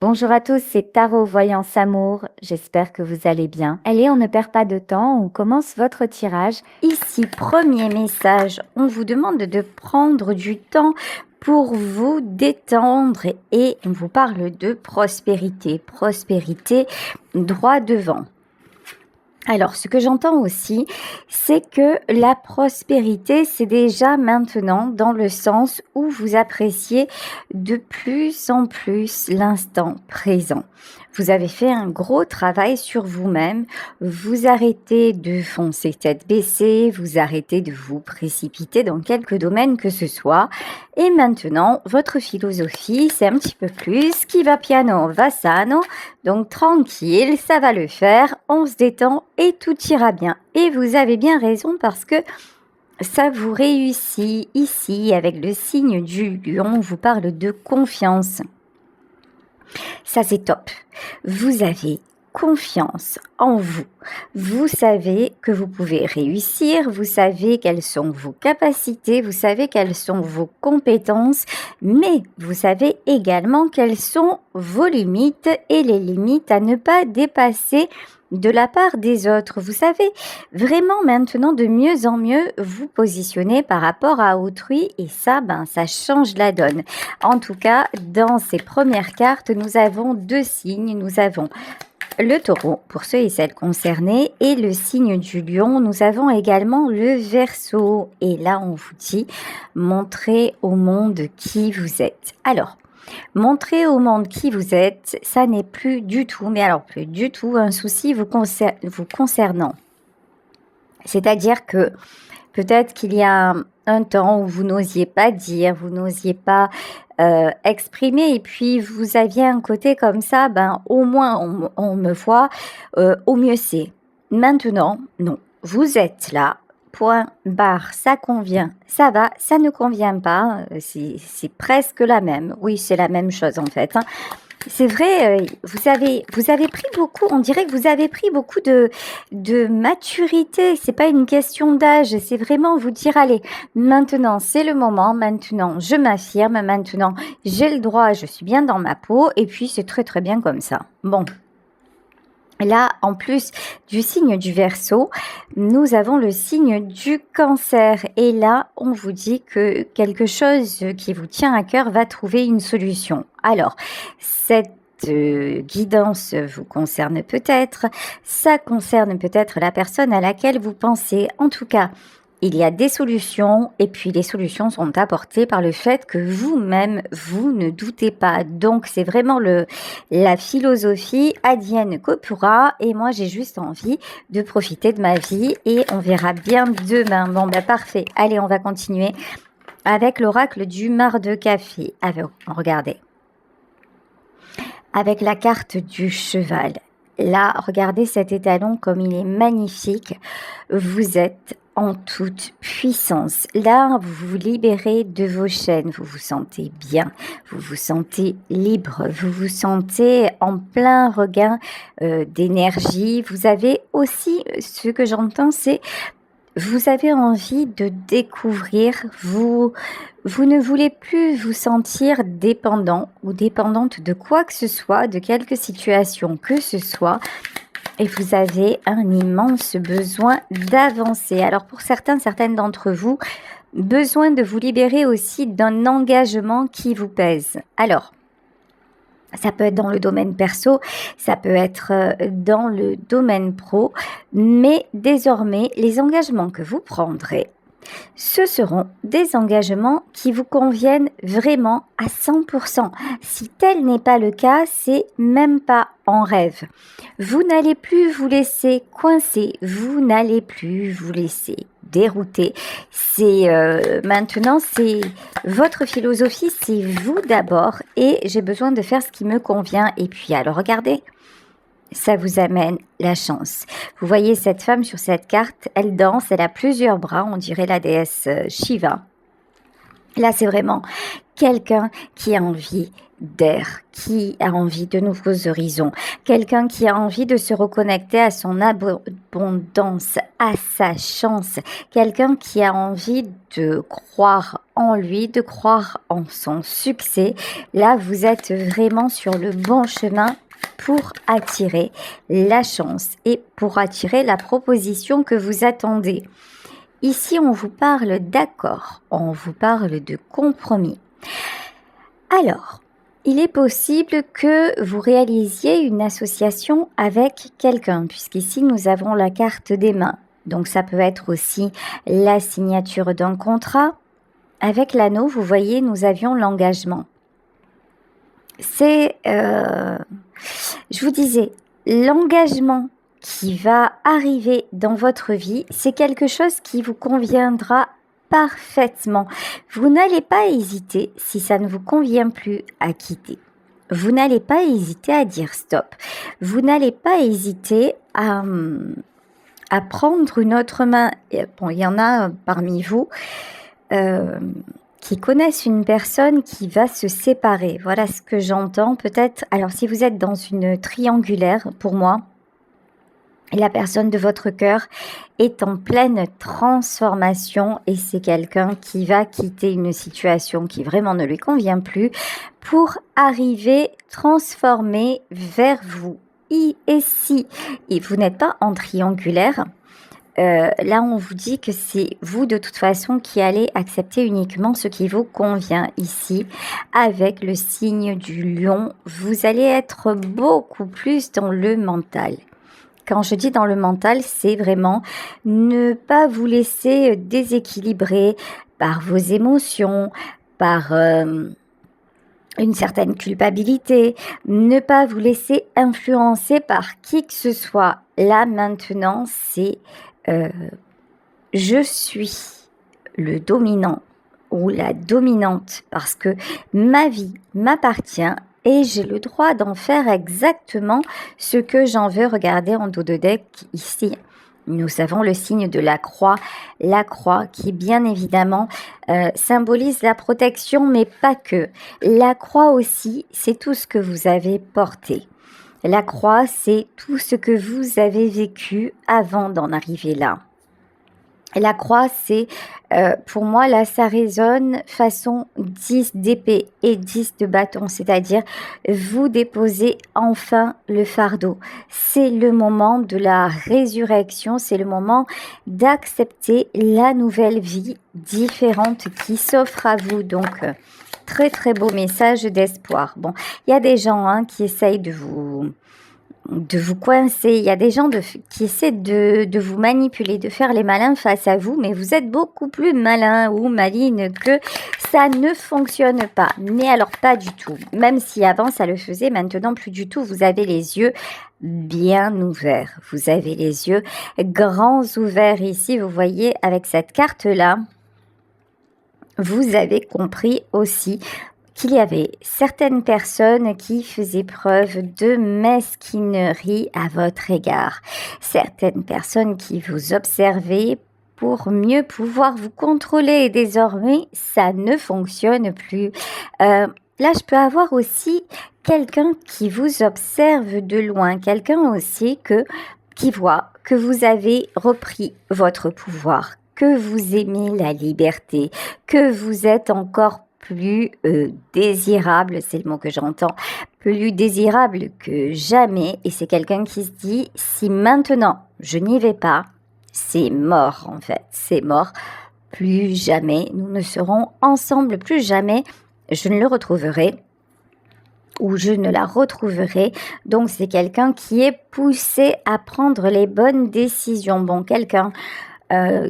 Bonjour à tous, c'est Tarot Voyance Amour. J'espère que vous allez bien. Allez, on ne perd pas de temps, on commence votre tirage. Ici, premier message, on vous demande de prendre du temps pour vous détendre et on vous parle de prospérité. Prospérité droit devant. Alors, ce que j'entends aussi, c'est que la prospérité, c'est déjà maintenant dans le sens où vous appréciez de plus en plus l'instant présent. Vous avez fait un gros travail sur vous-même, vous arrêtez de foncer tête baissée, vous arrêtez de vous précipiter dans quelque domaine que ce soit. Et maintenant, votre philosophie, c'est un petit peu plus qui va piano, va sano. Donc tranquille, ça va le faire, on se détend et tout ira bien. Et vous avez bien raison parce que ça vous réussit ici avec le signe du lion, on vous parle de confiance. Ça c'est top. Vous avez confiance en vous. Vous savez que vous pouvez réussir, vous savez quelles sont vos capacités, vous savez quelles sont vos compétences, mais vous savez également quelles sont vos limites et les limites à ne pas dépasser de la part des autres. Vous savez vraiment maintenant de mieux en mieux vous positionner par rapport à autrui et ça, ça change la donne. En tout cas, dans ces premières cartes, nous avons deux signes. Nous avons le taureau pour ceux et celles concernés et le signe du lion. Nous avons également le Verseau. Et là, on vous dit, montrez au monde qui vous êtes. Alors, montrer au monde qui vous êtes, ça n'est plus du tout, mais alors plus du tout, un souci vous concernant. C'est-à-dire que peut-être qu'il y a un temps où vous n'osiez pas dire, vous n'osiez pas exprimer, et puis vous aviez un côté comme ça, au moins on me voit, au mieux c'est. Maintenant, non, vous êtes là. Point, barre, ça convient, ça va, ça ne convient pas, c'est presque la même. Oui, c'est la même chose en fait. C'est vrai, vous avez pris beaucoup, on dirait que vous avez pris beaucoup de maturité. C'est pas une question d'âge, c'est vraiment vous dire, allez, maintenant c'est le moment, maintenant je m'affirme, maintenant j'ai le droit, je suis bien dans ma peau, et puis c'est très très bien comme ça. Bon. Là, en plus du signe du Verseau, nous avons le signe du Cancer. Et là, on vous dit que quelque chose qui vous tient à cœur va trouver une solution. Alors, cette guidance vous concerne peut-être, ça concerne peut-être la personne à laquelle vous pensez. En tout cas, il y a des solutions et puis les solutions sont apportées par le fait que vous-même, vous ne doutez pas. Donc, c'est vraiment la philosophie advienne que pourra et moi, j'ai juste envie de profiter de ma vie et on verra bien demain. Bon, parfait. Allez, on va continuer avec l'oracle du mar de café. Regardez. Avec la carte du cheval. Là, regardez cet étalon comme il est magnifique. Vous êtes en toute puissance. Là, vous vous libérez de vos chaînes, vous vous sentez bien, vous vous sentez libre, vous vous sentez en plein regain d'énergie. Vous avez aussi, ce que j'entends, c'est vous avez envie de découvrir, vous ne voulez plus vous sentir dépendant ou dépendante de quoi que ce soit, de quelque situation que ce soit. Et vous avez un immense besoin d'avancer. Alors pour certaines d'entre vous, besoin de vous libérer aussi d'un engagement qui vous pèse. Alors, ça peut être dans le domaine perso, ça peut être dans le domaine pro, mais désormais, les engagements que vous prendrez, ce seront des engagements qui vous conviennent vraiment à 100%. Si tel n'est pas le cas, c'est même pas en rêve. Vous n'allez plus vous laisser coincer, vous n'allez plus vous laisser dérouter. Maintenant, c'est votre philosophie, c'est vous d'abord et j'ai besoin de faire ce qui me convient. Et puis alors, regardez. Ça vous amène la chance. Vous voyez cette femme sur cette carte, elle danse, elle a plusieurs bras, on dirait la déesse Shiva. Là, c'est vraiment quelqu'un qui a envie d'air, qui a envie de nouveaux horizons, quelqu'un qui a envie de se reconnecter à son abondance, à sa chance, quelqu'un qui a envie de croire en lui, de croire en son succès. Là, vous êtes vraiment sur le bon chemin pour attirer la chance et pour attirer la proposition que vous attendez. Ici, on vous parle d'accord, on vous parle de compromis. Alors, il est possible que vous réalisiez une association avec quelqu'un, puisqu'ici, nous avons la carte des mains. Donc, ça peut être aussi la signature d'un contrat. Avec l'anneau, vous voyez, nous avions l'engagement. Je vous disais, l'engagement qui va arriver dans votre vie, c'est quelque chose qui vous conviendra parfaitement. Vous n'allez pas hésiter, si ça ne vous convient plus, à quitter. Vous n'allez pas hésiter à dire stop. Vous n'allez pas hésiter à prendre une autre main. Bon, il y en a parmi vous qui connaissent une personne qui va se séparer. Voilà ce que j'entends. Peut-être, alors si vous êtes dans une triangulaire, pour moi, la personne de votre cœur est en pleine transformation et c'est quelqu'un qui va quitter une situation qui vraiment ne lui convient plus pour arriver transformé vers vous. Et si et vous n'êtes pas en triangulaire, là on vous dit que c'est vous de toute façon qui allez accepter uniquement ce qui vous convient ici. Avec le signe du lion, vous allez être beaucoup plus dans le mental. Quand je dis dans le mental, c'est vraiment ne pas vous laisser déséquilibrer par vos émotions, par une certaine culpabilité, ne pas vous laisser influencer par qui que ce soit. Là maintenant, c'est je suis le dominant ou la dominante parce que ma vie m'appartient et j'ai le droit d'en faire exactement ce que j'en veux. Regardez en dos de deck ici. Nous avons le signe de la croix qui bien évidemment symbolise la protection, mais pas que. La croix aussi, c'est tout ce que vous avez porté. La croix, c'est tout ce que vous avez vécu avant d'en arriver là. La croix, c'est, pour moi, là, ça résonne façon 10 d'épée et 10 de bâton, c'est-à-dire vous déposez enfin le fardeau. C'est le moment de la résurrection, c'est le moment d'accepter la nouvelle vie différente qui s'offre à vous. Donc, très très beau message d'espoir. Bon, il y a des gens qui essayent de vous coincer, il y a des gens qui essaient de vous manipuler, de faire les malins face à vous, mais vous êtes beaucoup plus malin ou maline que ça ne fonctionne pas. Mais alors pas du tout, même si avant ça le faisait, maintenant plus du tout. Vous avez les yeux bien ouverts, vous avez les yeux grands ouverts ici, vous voyez avec cette carte-là. Vous avez compris aussi qu'il y avait certaines personnes qui faisaient preuve de mesquinerie à votre égard. Certaines personnes qui vous observaient pour mieux pouvoir vous contrôler. Et désormais, ça ne fonctionne plus. Là, je peux avoir aussi quelqu'un qui vous observe de loin. Quelqu'un aussi qui voit que vous avez repris votre pouvoir, que vous aimez la liberté, que vous êtes encore plus désirable, c'est le mot que j'entends, plus désirable que jamais. Et c'est quelqu'un qui se dit, si maintenant je n'y vais pas, c'est mort en fait, c'est mort. Plus jamais, nous ne serons ensemble, plus jamais je ne le retrouverai ou je ne la retrouverai. Donc c'est quelqu'un qui est poussé à prendre les bonnes décisions. Bon, quelqu'un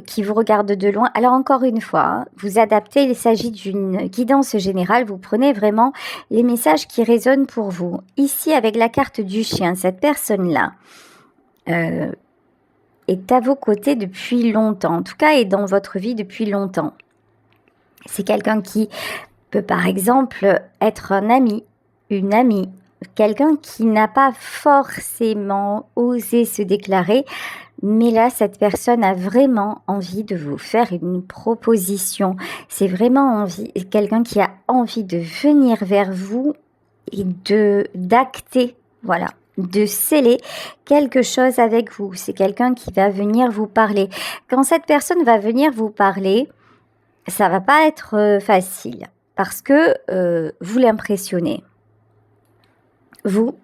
qui vous regarde de loin. Alors encore une fois, vous adaptez, il s'agit d'une guidance générale, vous prenez vraiment les messages qui résonnent pour vous. Ici, avec la carte du chien, cette personne-là est à vos côtés depuis longtemps, en tout cas est dans votre vie depuis longtemps. C'est quelqu'un qui peut par exemple être un ami, une amie, quelqu'un qui n'a pas forcément osé se déclarer, mais là, cette personne a vraiment envie de vous faire une proposition. C'est vraiment quelqu'un qui a envie de venir vers vous et d'acter, voilà, de sceller quelque chose avec vous. C'est quelqu'un qui va venir vous parler. Quand cette personne va venir vous parler, ça va pas être facile parce que vous l'impressionnez. Vous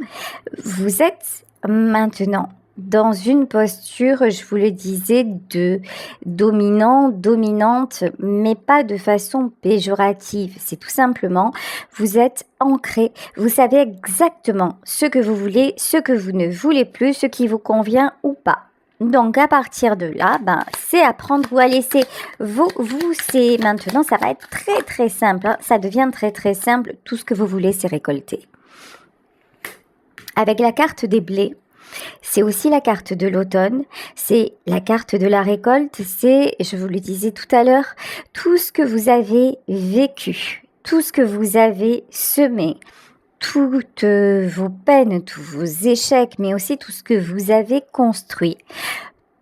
êtes maintenant dans une posture, je vous le disais, de dominant, dominante, mais pas de façon péjorative. C'est tout simplement, vous êtes ancré, vous savez exactement ce que vous voulez, ce que vous ne voulez plus, ce qui vous convient ou pas. Donc à partir de là, c'est à prendre ou à laisser. Vous c'est maintenant, ça va être très très simple. Hein. Ça devient très très simple. Tout ce que vous voulez, c'est récolter. Avec la carte des blés, c'est aussi la carte de l'automne, c'est la carte de la récolte, c'est, je vous le disais tout à l'heure, tout ce que vous avez vécu, tout ce que vous avez semé, toutes vos peines, tous vos échecs, mais aussi tout ce que vous avez construit.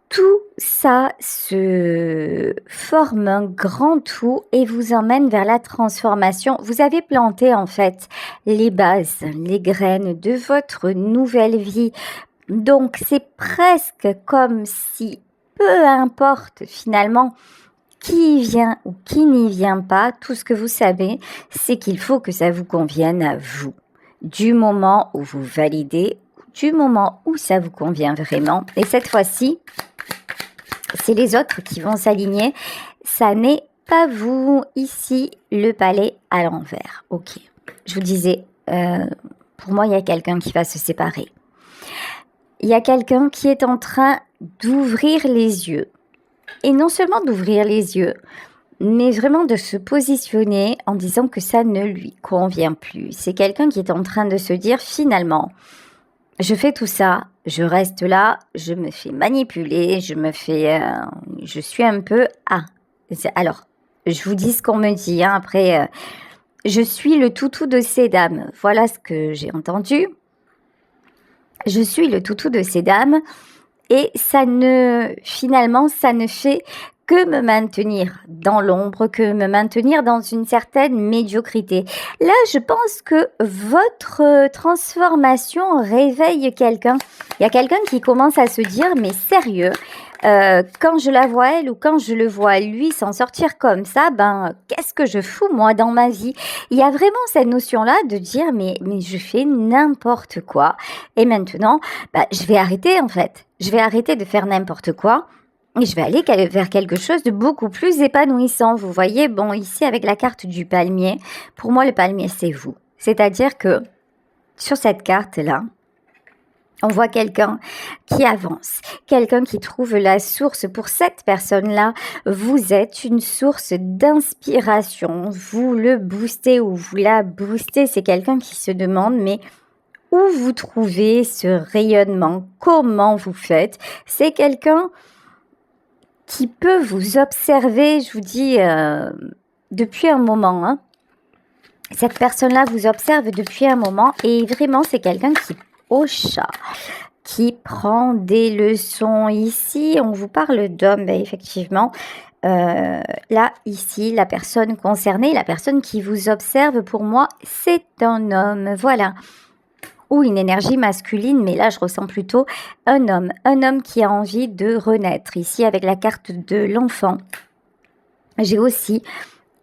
Tout ça se forme un grand tout et vous emmène vers la transformation. Vous avez planté en fait les bases, les graines de votre nouvelle vie. Donc c'est presque comme si, peu importe finalement qui vient ou qui n'y vient pas, tout ce que vous savez, c'est qu'il faut que ça vous convienne à vous. Du moment où vous validez, du moment où ça vous convient vraiment. Et cette fois-ci, c'est les autres qui vont s'aligner. Ça n'est pas vous. Ici, le palais à l'envers. Ok. Je vous disais, pour moi, il y a quelqu'un qui va se séparer. Il y a quelqu'un qui est en train d'ouvrir les yeux. Et non seulement d'ouvrir les yeux, mais vraiment de se positionner en disant que ça ne lui convient plus. C'est quelqu'un qui est en train de se dire finalement, je fais tout ça, je reste là, je me fais manipuler, je suis un peu... alors, je vous dis ce qu'on me dit, hein, après, je suis le toutou de ces dames. Voilà ce que j'ai entendu. Je suis le toutou de ces dames et finalement, ça ne fait que me maintenir dans l'ombre, que me maintenir dans une certaine médiocrité. Là, je pense que votre transformation réveille quelqu'un. Il y a quelqu'un qui commence à se dire, mais sérieux, quand je la vois elle ou quand je le vois lui s'en sortir comme ça, qu'est-ce que je fous moi dans ma vie? Il y a vraiment cette notion-là de dire, mais je fais n'importe quoi. Et maintenant, je vais arrêter en fait. Je vais arrêter de faire n'importe quoi. Et je vais aller vers quelque chose de beaucoup plus épanouissant. Vous voyez, ici avec la carte du palmier, pour moi le palmier c'est vous. C'est-à-dire que sur cette carte-là, on voit quelqu'un qui avance, quelqu'un qui trouve la source. Pour cette personne-là, vous êtes une source d'inspiration. Vous le boostez ou vous la boostez. C'est quelqu'un qui se demande, mais où vous trouvez ce rayonnement? Comment vous faites? C'est quelqu'un qui peut vous observer, je vous dis, depuis un moment. Hein. Cette personne-là vous observe depuis un moment et vraiment, c'est quelqu'un qui qui prend des leçons. Ici, on vous parle d'homme, effectivement. Là, ici, la personne concernée, la personne qui vous observe, pour moi, c'est un homme. Voilà. Ou une énergie masculine, mais là je ressens plutôt un homme qui a envie de renaître. Ici avec la carte de l'enfant, j'ai aussi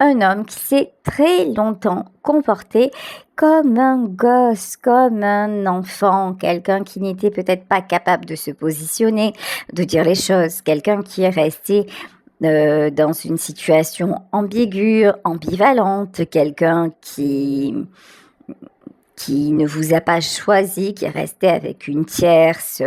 un homme qui s'est très longtemps comporté comme un gosse, comme un enfant, quelqu'un qui n'était peut-être pas capable de se positionner, de dire les choses, quelqu'un qui est resté dans une situation ambiguë, ambivalente, quelqu'un qui ne vous a pas choisi, qui est resté avec une tierce.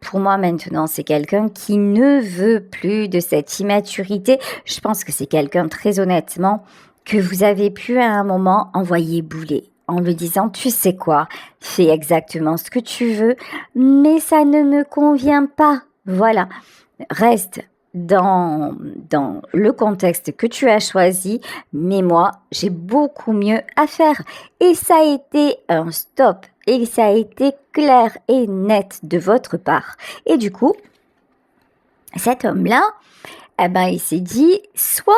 Pour moi maintenant, c'est quelqu'un qui ne veut plus de cette immaturité. Je pense que c'est quelqu'un, très honnêtement, que vous avez pu à un moment envoyer bouler en lui disant, tu sais quoi, fais exactement ce que tu veux, mais ça ne me convient pas. Voilà, reste dans le contexte que tu as choisi, mais moi, j'ai beaucoup mieux à faire. Et ça a été un stop, et ça a été clair et net de votre part. Et du coup, cet homme-là, eh ben, il s'est dit, soit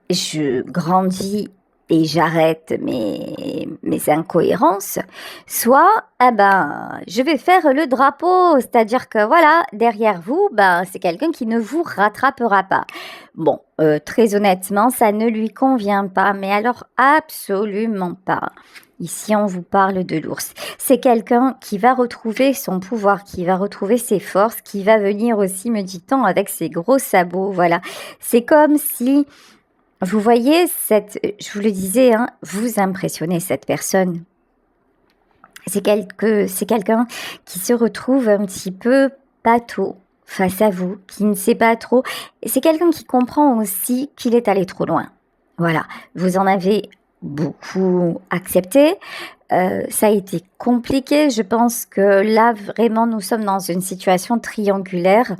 je grandis et j'arrête mes incohérences, soit eh ben, je vais faire le drapeau, c'est-à-dire que voilà, derrière vous, ben, c'est quelqu'un qui ne vous rattrapera pas. Bon, très honnêtement, ça ne lui convient pas, mais alors absolument pas. Ici, on vous parle de l'ours. C'est quelqu'un qui va retrouver son pouvoir, qui va retrouver ses forces, qui va venir aussi, me dit-on, avec ses gros sabots. Voilà. C'est comme si, vous voyez, je vous le disais, hein, vous impressionnez cette personne. C'est quelqu'un qui se retrouve un petit peu pâteau face à vous, qui ne sait pas trop. Et c'est quelqu'un qui comprend aussi qu'il est allé trop loin. Voilà. Vous en avez beaucoup accepté. Ça a été compliqué. Je pense que là, vraiment, nous sommes dans une situation triangulaire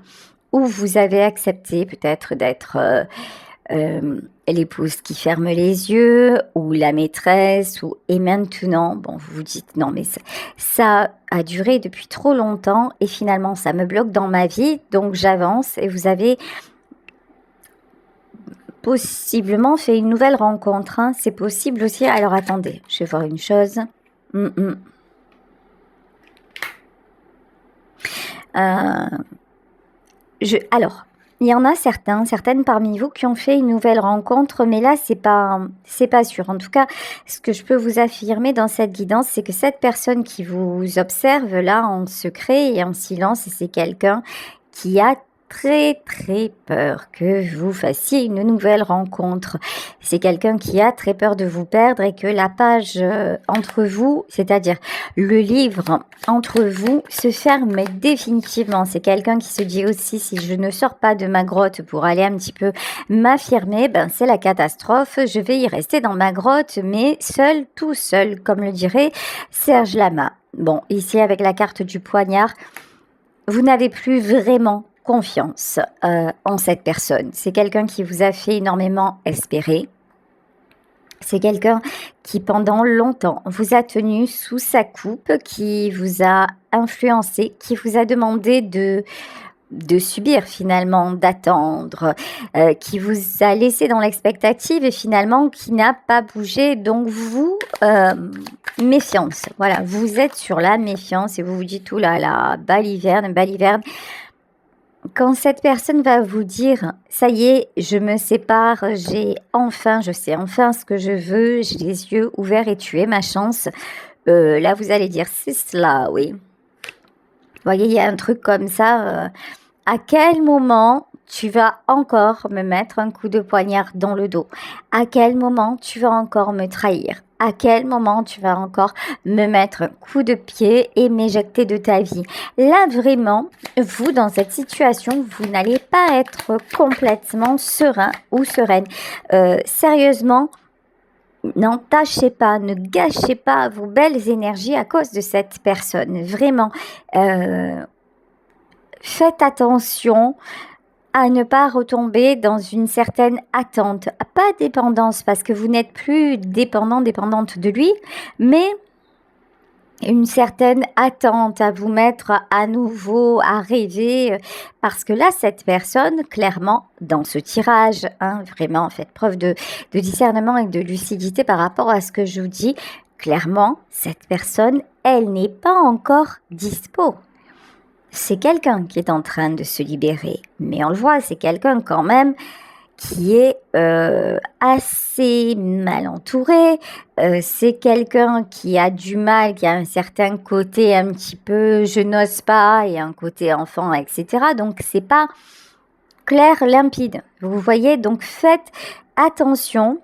où vous avez accepté peut-être d'être l'épouse qui ferme les yeux ou la maîtresse et maintenant, bon, vous vous dites non mais ça a duré depuis trop longtemps et finalement ça me bloque dans ma vie donc j'avance et vous avez possiblement fait une nouvelle rencontre, hein. C'est possible aussi. Alors attendez, je vais voir une chose. Alors, il y en a certaines parmi vous qui ont fait une nouvelle rencontre, mais là, c'est pas sûr. En tout cas, ce que je peux vous affirmer dans cette guidance, c'est que cette personne qui vous observe là en secret et en silence, c'est quelqu'un qui a très très peur que vous fassiez une nouvelle rencontre. C'est quelqu'un qui a très peur de vous perdre et que la page entre vous, c'est-à-dire le livre entre vous, se ferme définitivement. C'est quelqu'un qui se dit aussi, si je ne sors pas de ma grotte pour aller un petit peu m'affirmer, ben c'est la catastrophe. Je vais y rester dans ma grotte, mais seul, tout seul, comme le dirait Serge Lama. Bon, ici avec la carte du poignard, vous n'avez plus vraiment confiance en cette personne. C'est quelqu'un qui vous a fait énormément espérer. C'est quelqu'un qui pendant longtemps vous a tenu sous sa coupe, qui vous a influencé, qui vous a demandé de subir finalement, d'attendre, qui vous a laissé dans l'expectative et finalement qui n'a pas bougé. Donc vous, méfiance. Voilà, vous êtes sur la méfiance et vous vous dites, oulala, baliverne. Quand cette personne va vous dire, ça y est, je me sépare, je sais enfin ce que je veux, j'ai les yeux ouverts et tu es ma chance, là vous allez dire, c'est cela, oui. Vous voyez, il y a un truc comme ça, à quel moment tu vas encore me mettre un coup de poignard dans le dos? À quel moment tu vas encore me trahir? À quel moment tu vas encore me mettre un coup de pied et m'éjecter de ta vie? Là, vraiment, vous, dans cette situation, vous n'allez pas être complètement serein ou sereine. Sérieusement, n'entachez pas, ne gâchez pas vos belles énergies à cause de cette personne. Vraiment, faites attention à ne pas retomber dans une certaine attente, pas dépendance, parce que vous n'êtes plus dépendante de lui, mais une certaine attente à vous mettre à nouveau, à rêver, parce que là, cette personne, clairement, dans ce tirage, vraiment, faites preuve de discernement et de lucidité par rapport à ce que je vous dis, clairement, cette personne, elle n'est pas encore dispo. C'est quelqu'un qui est en train de se libérer, mais on le voit, c'est quelqu'un quand même qui est assez mal entouré, c'est quelqu'un qui a du mal, qui a un certain côté un petit peu je n'ose pas et un côté enfant, etc. Donc c'est pas clair, limpide. Vous voyez, donc faites attention.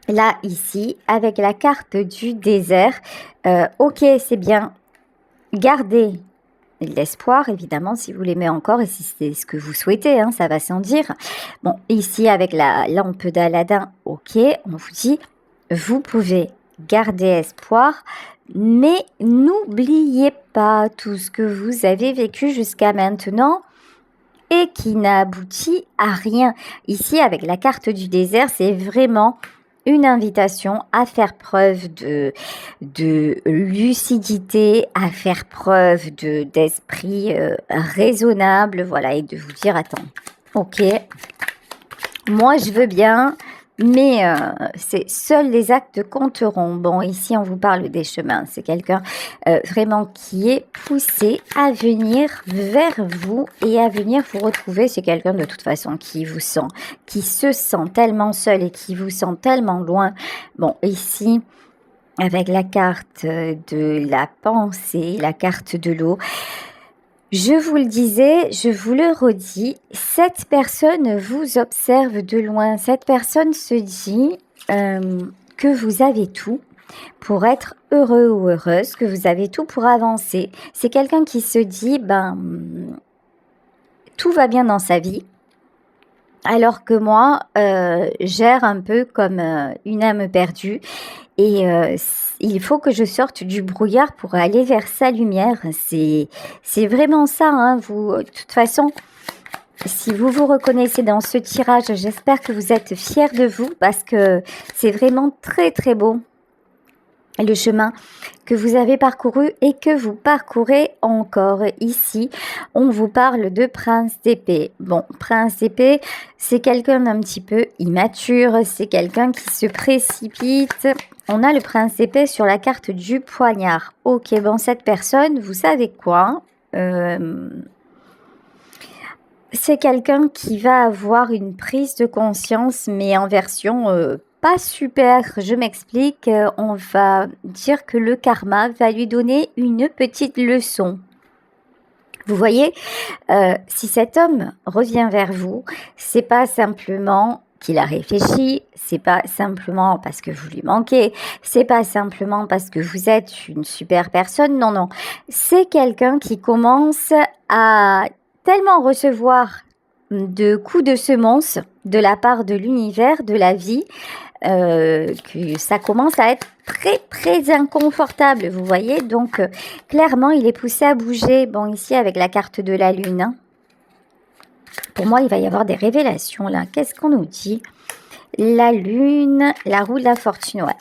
Là, ici, avec la carte du désert, ok, c'est bien, gardez l'espoir, évidemment, si vous l'aimez encore et si c'est ce que vous souhaitez, ça va sans dire. Bon, ici, avec la lampe d'Aladin, ok, on vous dit, vous pouvez garder espoir, mais n'oubliez pas tout ce que vous avez vécu jusqu'à maintenant et qui n'aboutit à rien. Ici, avec la carte du désert, c'est vraiment une invitation à faire preuve de lucidité, à faire preuve d'esprit raisonnable, voilà, et de vous dire, attends, ok, moi je veux bien, mais c'est seuls les actes compteront. Bon, ici on vous parle des chemins. C'est quelqu'un vraiment qui est poussé à venir vers vous et à venir vous retrouver. C'est quelqu'un de toute façon qui vous sent, qui se sent tellement seul et qui vous sent tellement loin. Bon, ici, avec la carte de la pensée, la carte de l'eau, je vous le disais, je vous le redis, cette personne vous observe de loin. Cette personne se dit que vous avez tout pour être heureux ou heureuse, que vous avez tout pour avancer. C'est quelqu'un qui se dit, tout va bien dans sa vie, alors que moi, j'erre un peu comme une âme perdue. Et il faut que je sorte du brouillard pour aller vers sa lumière. C'est vraiment ça, hein. Vous, de toute façon, si vous vous reconnaissez dans ce tirage, j'espère que vous êtes fiers de vous parce que c'est vraiment très très beau. Le chemin que vous avez parcouru et que vous parcourez encore. Ici, on vous parle de prince d'épée. Bon, prince d'épée, c'est quelqu'un d'un petit peu immature, c'est quelqu'un qui se précipite. On a le prince d'épée sur la carte du poignard. Ok, bon, cette personne, vous savez quoi ? C'est quelqu'un qui va avoir une prise de conscience, mais en version pas super. Je m'explique, on va dire que le karma va lui donner une petite leçon. Vous voyez, si cet homme revient vers vous, c'est pas simplement qu'il a réfléchi, c'est pas simplement parce que vous lui manquez, c'est pas simplement parce que vous êtes une super personne, non, non. C'est quelqu'un qui commence à tellement recevoir de coups de semonce de la part de l'univers, de la vie, que ça commence à être très très inconfortable, vous voyez. Donc clairement il est poussé à bouger. Bon, ici avec la carte de la lune, hein. Pour moi il va y avoir des révélations là. Qu'est-ce qu'on nous dit ? La lune, la roue de la fortune, ouais.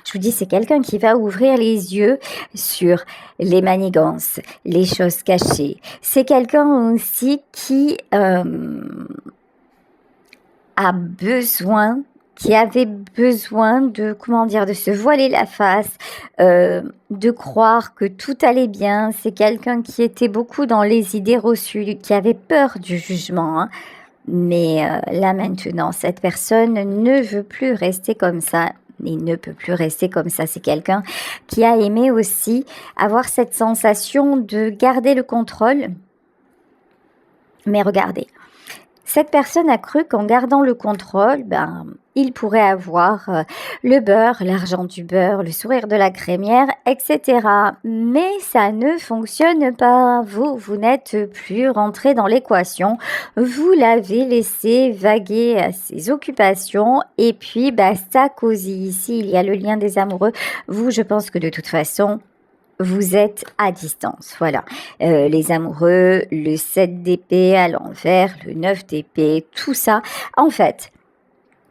Je vous dis, c'est quelqu'un qui va ouvrir les yeux sur les manigances, les choses cachées. C'est quelqu'un aussi qui a besoin, qui avait besoin de, comment dire, de se voiler la face, de croire que tout allait bien. C'est quelqu'un qui était beaucoup dans les idées reçues, qui avait peur du jugement, hein. Mais là maintenant, cette personne ne veut plus rester comme ça. Il ne peut plus rester comme ça. C'est quelqu'un qui a aimé aussi avoir cette sensation de garder le contrôle. Mais regardez, cette personne a cru qu'en gardant le contrôle, il pourrait avoir le beurre, l'argent du beurre, le sourire de la crémière, etc. Mais ça ne fonctionne pas. Vous n'êtes plus rentré dans l'équation. Vous l'avez laissé vaguer à ses occupations. Et puis, basta cosy. Ici, il y a le lien des amoureux. Vous, je pense que de toute façon, vous êtes à distance, voilà. Les amoureux, le 7 d'épée à l'envers, le 9 d'épée, tout ça. En fait,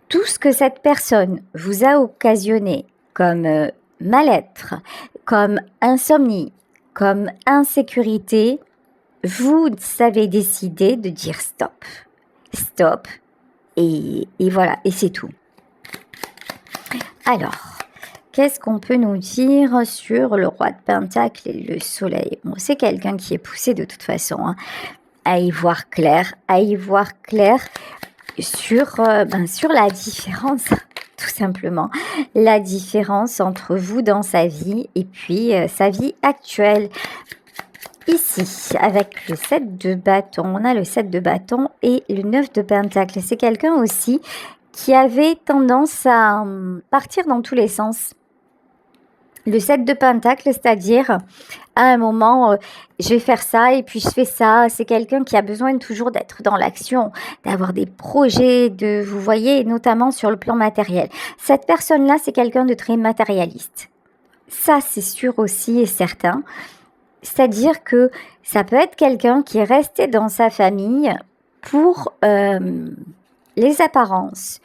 tout ce que cette personne vous a occasionné comme mal-être, comme insomnie, comme insécurité, vous avez décidé de dire stop. Stop. Et voilà, et c'est tout. Alors, qu'est-ce qu'on peut nous dire sur le roi de Pentacle et le soleil ? Bon, c'est quelqu'un qui est poussé de toute façon, hein, à y voir clair sur la différence, tout simplement. La différence entre vous dans sa vie et puis sa vie actuelle. Ici, avec le 7 de bâton, on a le 7 de bâton et le 9 de Pentacle. C'est quelqu'un aussi qui avait tendance à partir dans tous les sens. Le 7 de Pentacle, c'est-à-dire à un moment, je vais faire ça et puis je fais ça. C'est quelqu'un qui a besoin toujours d'être dans l'action, d'avoir des projets, vous voyez, notamment sur le plan matériel. Cette personne-là, c'est quelqu'un de très matérialiste. Ça, c'est sûr aussi et certain. C'est-à-dire que ça peut être quelqu'un qui est resté dans sa famille pour les apparences,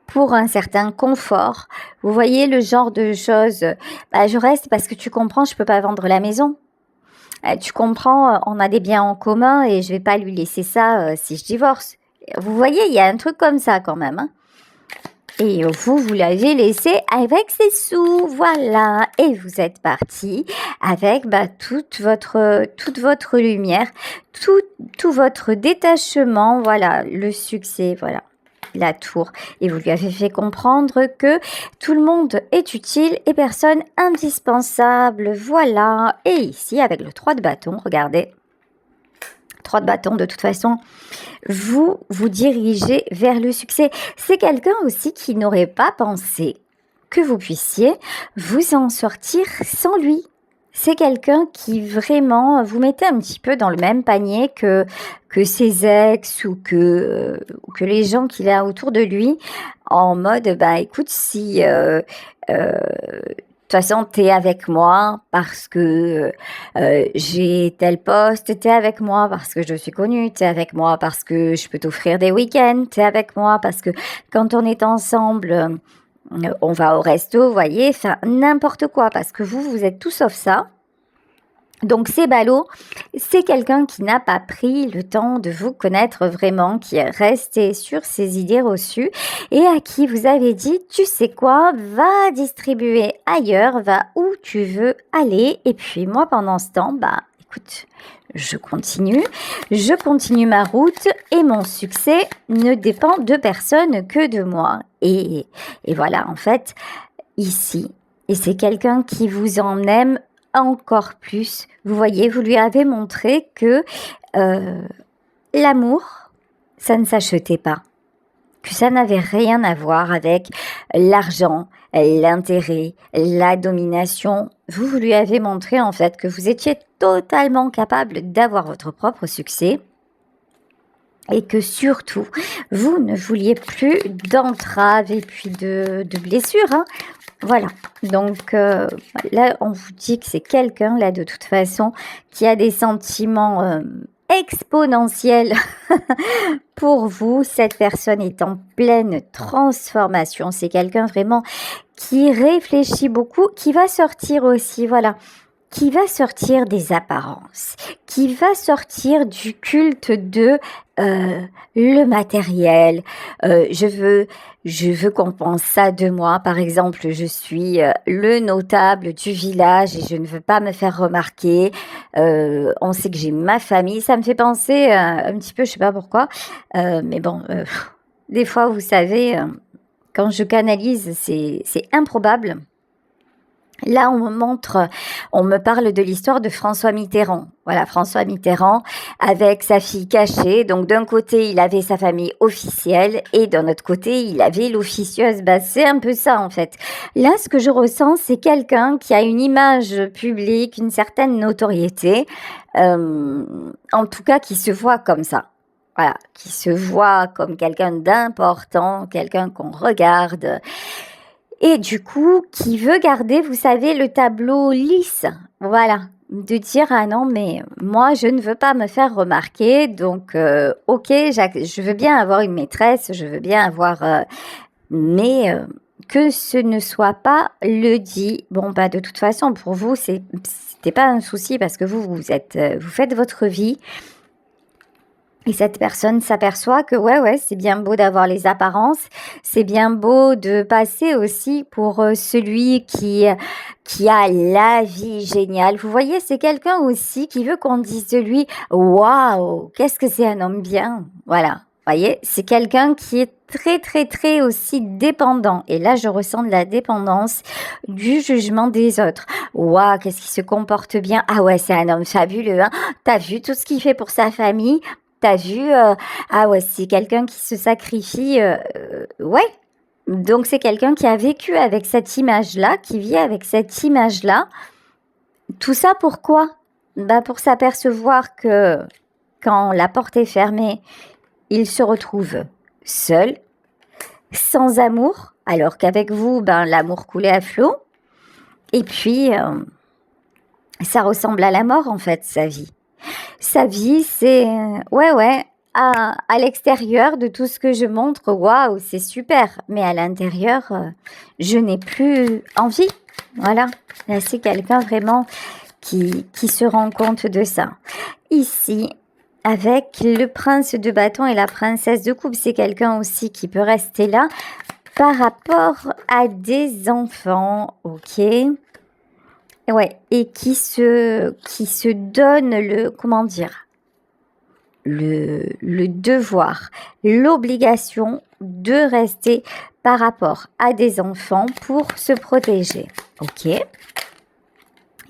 pour un certain confort. Vous voyez le genre de choses, je reste parce que tu comprends, je peux pas vendre la maison. Tu comprends, on a des biens en commun et je vais pas lui laisser ça si je divorce. Vous voyez, il y a un truc comme ça quand même. Hein. Et vous l'avez laissé avec ses sous, voilà. Et vous êtes parti avec toute votre lumière, tout votre détachement, voilà, le succès, voilà, la tour. Et vous lui avez fait comprendre que tout le monde est utile et personne indispensable, voilà. Et ici, avec le 3 de bâton, regardez. 3 de bâton, de toute façon, vous dirigez vers le succès. C'est quelqu'un aussi qui n'aurait pas pensé que vous puissiez vous en sortir sans lui. C'est quelqu'un qui vraiment vous mettez un petit peu dans le même panier que ses ex ou que les gens qu'il a autour de lui, en mode, écoute, si de toute façon, t'es avec moi parce que j'ai tel poste, t'es avec moi parce que je suis connue, t'es avec moi parce que je peux t'offrir des week-ends, t'es avec moi parce que quand on est ensemble, on va au resto, vous voyez, enfin n'importe quoi, parce que vous êtes tout sauf ça. Donc c'est ballot, c'est quelqu'un qui n'a pas pris le temps de vous connaître vraiment, qui est resté sur ses idées reçues et à qui vous avez dit, tu sais quoi, va distribuer ailleurs, va où tu veux aller. Et puis moi pendant ce temps, écoute, je continue ma route et mon succès ne dépend de personne que de moi. Et voilà, en fait, ici, et c'est quelqu'un qui vous en aime encore plus. Vous voyez, vous lui avez montré que l'amour, ça ne s'achetait pas, que ça n'avait rien à voir avec l'argent, l'intérêt, la domination. Vous lui avez montré en fait que vous étiez totalement capable d'avoir votre propre succès et que surtout, vous ne vouliez plus d'entraves et puis de blessures. Hein. Voilà, donc là, on vous dit que c'est quelqu'un, là, de toute façon, qui a des sentiments exponentiels pour vous. Cette personne est en pleine transformation. C'est quelqu'un vraiment qui réfléchit beaucoup, qui va sortir aussi, voilà, qui va sortir des apparences, qui va sortir du culte de le matériel. Je veux qu'on pense ça de moi. Par exemple, je suis le notable du village et je ne veux pas me faire remarquer. On sait que j'ai ma famille. Ça me fait penser un petit peu, je sais pas pourquoi, mais bon, des fois, vous savez, quand je canalise, c'est improbable. Là, on me parle de l'histoire de François Mitterrand. Voilà, François Mitterrand avec sa fille cachée. Donc, d'un côté, il avait sa famille officielle et d'un autre côté, il avait l'officieuse. C'est un peu ça, en fait. Là, ce que je ressens, c'est quelqu'un qui a une image publique, une certaine notoriété, en tout cas, qui se voit comme ça. Voilà, qui se voit comme quelqu'un d'important, quelqu'un qu'on regarde. Et du coup, qui veut garder, vous savez, le tableau lisse. Voilà, de dire, ah non, mais moi, je ne veux pas me faire remarquer. Donc, ok, je veux bien avoir une maîtresse, je veux bien avoir... mais que ce ne soit pas le dit. Bon, de toute façon, pour vous, c'était pas un souci parce que vous faites votre vie. Et cette personne s'aperçoit que ouais, c'est bien beau d'avoir les apparences, c'est bien beau de passer aussi pour celui qui a la vie géniale. Vous voyez, c'est quelqu'un aussi qui veut qu'on dise de lui, waouh, qu'est-ce que c'est un homme bien. Voilà, vous voyez, c'est quelqu'un qui est très, très, très aussi dépendant. Et là, je ressens de la dépendance du jugement des autres. Waouh, qu'est-ce qu'il se comporte bien. Ah ouais, c'est un homme fabuleux. Hein. T'as vu tout ce qu'il fait pour sa famille? T'as vu, ah ouais, c'est quelqu'un qui se sacrifie, ouais. Donc c'est quelqu'un qui a vécu avec cette image-là, qui vit avec cette image-là. Tout ça pourquoi? Pour s'apercevoir que quand la porte est fermée, il se retrouve seul, sans amour, alors qu'avec vous, l'amour coulait à flot. Et puis, ça ressemble à la mort en fait, sa vie. Sa vie, c'est... Ouais, à l'extérieur de tout ce que je montre, waouh, c'est super. Mais à l'intérieur, je n'ai plus envie. Voilà. Là, c'est quelqu'un vraiment qui se rend compte de ça. Ici, avec le prince de bâton et la princesse de coupe, c'est quelqu'un aussi qui peut rester là par rapport à des enfants, ok? Ouais, et qui se donne le, comment dire, le devoir, l'obligation de rester par rapport à des enfants pour se protéger, ok?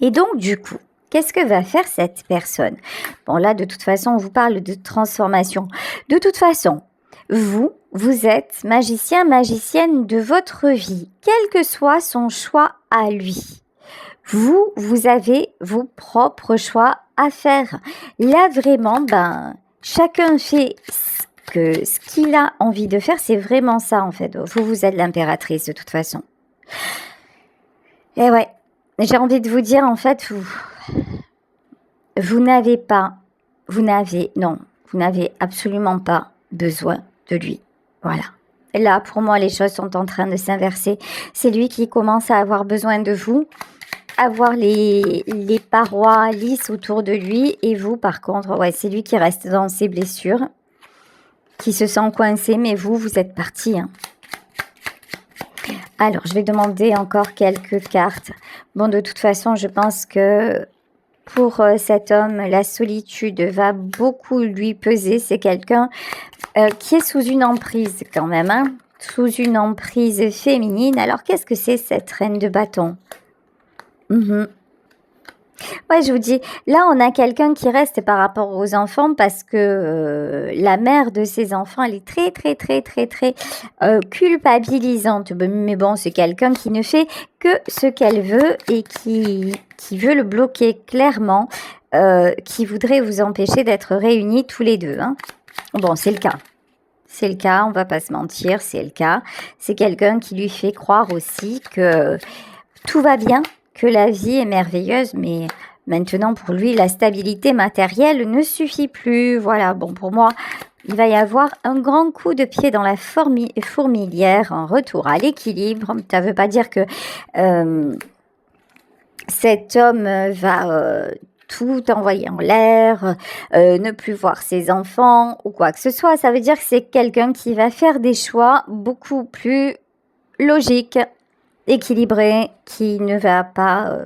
Et donc, du coup, qu'est-ce que va faire cette personne? Bon, là, de toute façon, on vous parle de transformation. De toute façon, vous êtes magicien, magicienne de votre vie, quel que soit son choix à lui. Vous avez vos propres choix à faire. Là, vraiment, chacun fait ce qu'il a envie de faire. C'est vraiment ça, en fait. Vous êtes l'impératrice, de toute façon. Et ouais, j'ai envie de vous dire, en fait, vous n'avez absolument pas besoin de lui. Voilà. Et là, pour moi, les choses sont en train de s'inverser. C'est lui qui commence à avoir besoin de vous, avoir les parois lisses autour de lui. Et vous, par contre, ouais, c'est lui qui reste dans ses blessures, qui se sent coincé, mais vous êtes parti. Hein. Alors, je vais demander encore quelques cartes. Bon, de toute façon, je pense que pour cet homme, la solitude va beaucoup lui peser. C'est quelqu'un qui est sous une emprise quand même, hein, sous une emprise féminine. Alors, qu'est-ce que c'est cette reine de bâton? Ouais, je vous dis, là, on a quelqu'un qui reste par rapport aux enfants parce que la mère de ces enfants, elle est très, très, très, très, très culpabilisante. Mais bon, c'est quelqu'un qui ne fait que ce qu'elle veut et qui veut le bloquer clairement, qui voudrait vous empêcher d'être réunis tous les deux. Hein. Bon, c'est le cas. C'est le cas, on va pas se mentir, c'est le cas. C'est quelqu'un qui lui fait croire aussi que tout va bien, que la vie est merveilleuse, mais maintenant pour lui, la stabilité matérielle ne suffit plus. Voilà, bon, pour moi, il va y avoir un grand coup de pied dans la fourmilière, un retour à l'équilibre. Ça ne veut pas dire que cet homme va tout envoyer en l'air, ne plus voir ses enfants ou quoi que ce soit. Ça veut dire que c'est quelqu'un qui va faire des choix beaucoup plus logiques, équilibrés, qui ne va pas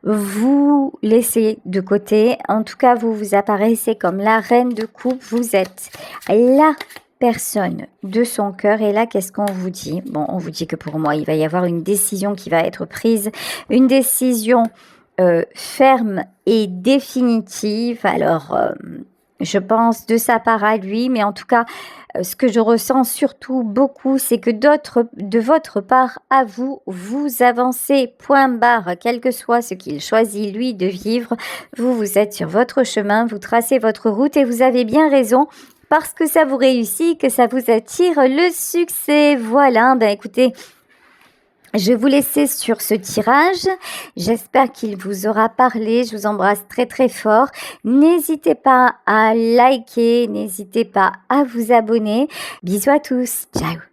vous laisser de côté. En tout cas, vous apparaissez comme la reine de coupe. Vous êtes la personne de son cœur. Et là, qu'est-ce qu'on vous dit? Bon, on vous dit que pour moi, il va y avoir une décision qui va être prise, une décision ferme et définitive. Alors, je pense de sa part à lui, mais en tout cas, ce que je ressens surtout beaucoup, c'est que de votre part à vous, vous avancez point barre, quel que soit ce qu'il choisit lui de vivre. Vous êtes sur votre chemin, vous tracez votre route et vous avez bien raison. Parce que ça vous réussit, que ça vous attire le succès. Voilà, écoutez, je vais vous laisser sur ce tirage. J'espère qu'il vous aura parlé. Je vous embrasse très très fort. N'hésitez pas à liker, n'hésitez pas à vous abonner. Bisous à tous. Ciao.